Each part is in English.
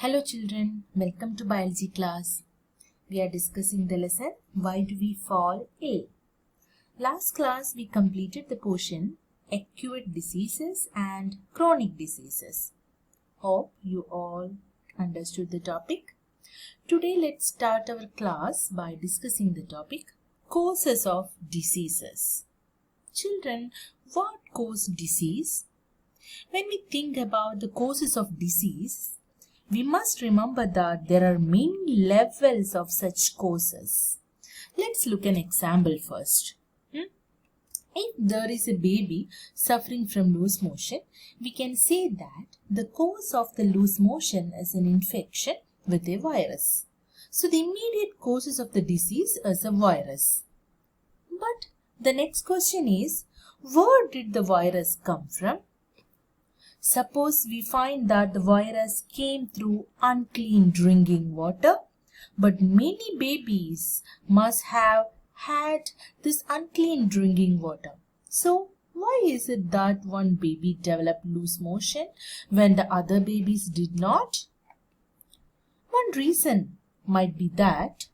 Hello children, welcome to biology class. We are discussing the lesson Why Do We Fall Ill? Last class we completed the portion Acute Diseases and Chronic Diseases. Hope you all understood the topic. Today let's start our class by discussing the topic Causes of Diseases. Children, what causes disease? When we think about the causes of disease, we must remember that there are many levels of such causes. Let's look at an example first. If there is a baby suffering from loose motion, we can say that the cause of the loose motion is an infection with a virus. So the immediate causes of the disease is a virus. But the next question is, where did the virus come from? Suppose we find that the virus came through unclean drinking water, but many babies must have had this unclean drinking water. So, why is it that one baby developed loose motion when the other babies did not? One reason might be that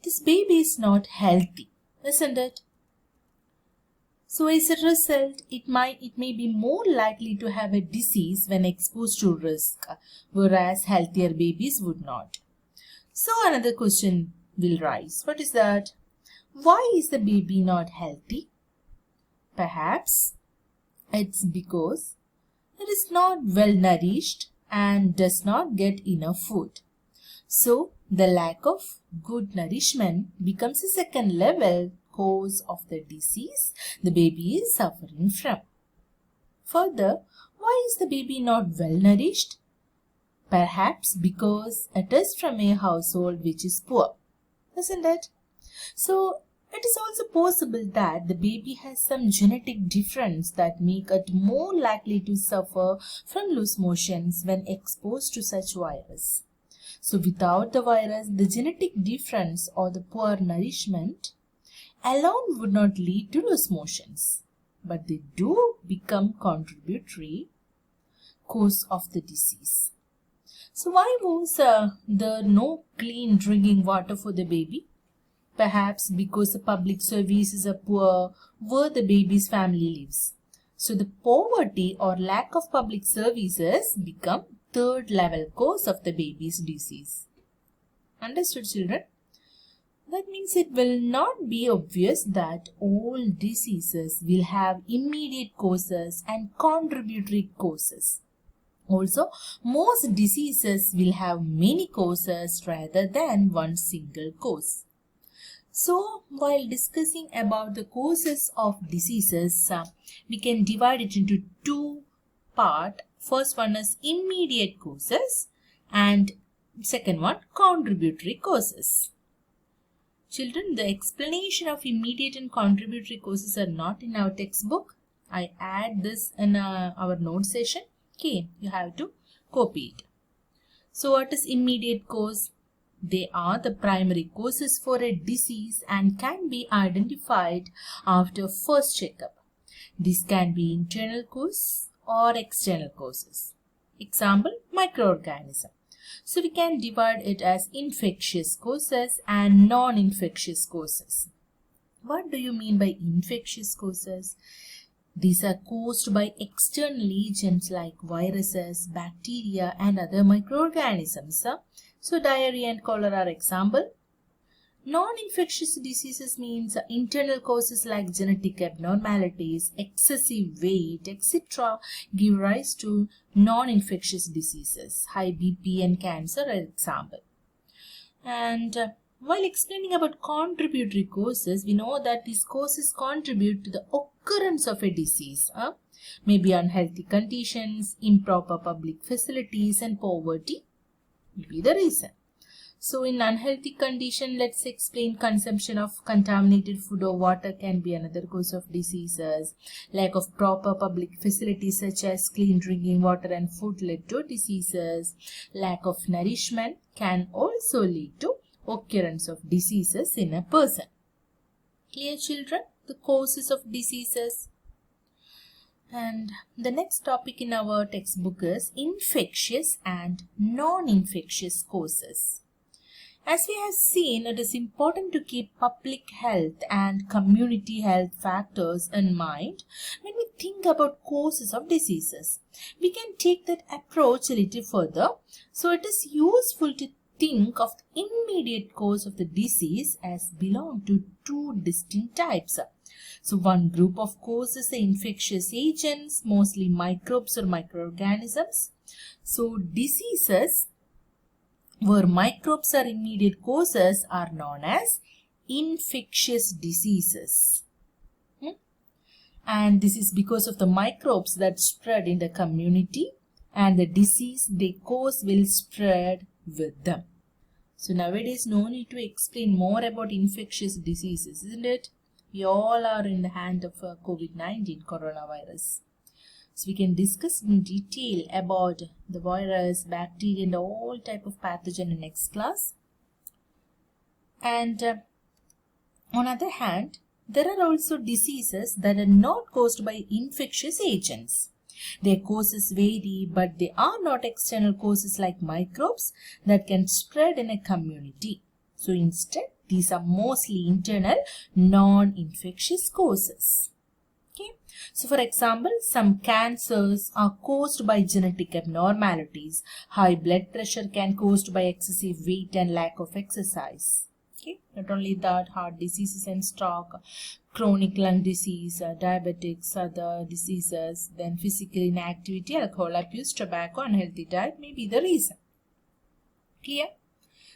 this baby is not healthy, isn't it? So as a result, it may be more likely to have a disease when exposed to risk, whereas healthier babies would not. So another question will rise. What is that? Why is the baby not healthy? Perhaps it's because it is not well nourished and does not get enough food. So the lack of good nourishment becomes a second level cause of the disease the baby is suffering from. Further, why is the baby not well nourished? Perhaps because it is from a household which is poor, isn't it? So, it is also possible that the baby has some genetic difference that make it more likely to suffer from loose motions when exposed to such virus. So, without the virus, the genetic difference or the poor nourishment alone would not lead to loose motions, but they do become contributory cause of the disease. So why was there no clean drinking water for the baby? Perhaps because the public services are poor where the baby's family lives. So the poverty or lack of public services become third level cause of the baby's disease. Understood, children? That means it will not be obvious that all diseases will have immediate causes and contributory causes. Also, most diseases will have many causes rather than one single cause. So, while discussing about the causes of diseases, we can divide it into two parts. First one is immediate causes and second one contributory causes. Children, the explanation of immediate and contributory causes are not in our textbook. I add this in our note session. Okay, you have to copy it. So what is immediate cause? They are the primary causes for a disease and can be identified after first checkup. This can be internal cause or external causes. Example, microorganism. So we can divide it as infectious causes and non-infectious causes. What do you mean by infectious causes? These are caused by external agents like viruses, bacteria and other microorganisms. So diarrhea and cholera are example. Non-infectious diseases means internal causes like genetic abnormalities, excessive weight, etc. give rise to non-infectious diseases. High BP and cancer are example. And while explaining about contributory causes, we know that these causes contribute to the occurrence of a disease. Maybe unhealthy conditions, improper public facilities and poverty will be the reason. So in unhealthy condition, let's explain consumption of contaminated food or water can be another cause of diseases. Lack of proper public facilities such as clean drinking water and food lead to diseases. Lack of nourishment can also lead to occurrence of diseases in a person. Clear, children? The causes of diseases. And the next topic in our textbook is infectious and non-infectious causes. As we have seen, it is important to keep public health and community health factors in mind when we think about causes of diseases. We can take that approach a little further. So it is useful to think of the immediate cause of the disease as belong to two distinct types. So one group of causes are infectious agents, mostly microbes or microorganisms. So diseases where microbes are immediate causes are known as infectious diseases. And this is because of the microbes that spread in the community, and the disease they cause will spread with them. So nowadays no need to explain more about infectious diseases, isn't it? We all are in the hand of COVID-19 coronavirus. So we can discuss in detail about the virus, bacteria and all type of pathogen in next class. And on other hand, there are also diseases that are not caused by infectious agents. Their causes vary, but they are not external causes like microbes that can spread in a community. So instead, these are mostly internal, non-infectious causes. Okay. So for example, some cancers are caused by genetic abnormalities. High blood pressure can be caused by excessive weight and lack of exercise. Okay. Not only that, heart diseases and stroke, chronic lung disease, diabetics, other diseases, then physical inactivity, alcohol abuse, tobacco, unhealthy diet may be the reason. Clear?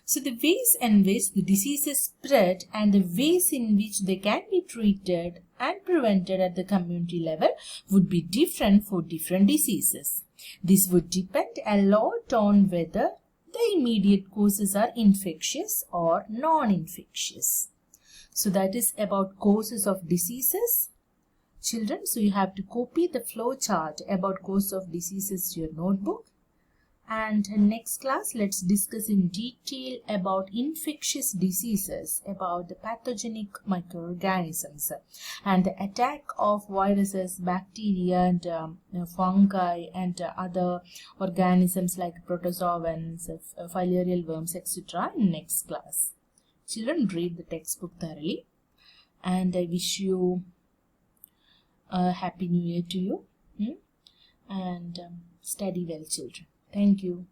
So the ways in which the diseases spread and the ways in which they can be treated and prevented at the community level would be different for different diseases. This would depend a lot on whether the immediate causes are infectious or non-infectious. So that is about causes of diseases. Children, so you have to copy the flow chart about cause of diseases to your notebook. And in next class, let's discuss in detail about infectious diseases, about the pathogenic microorganisms and the attack of viruses, bacteria and fungi and other organisms like protozoans, filarial worms, etc. in next class. Children, read the textbook thoroughly, and I wish you a happy new year to you, and study well, children. Thank you.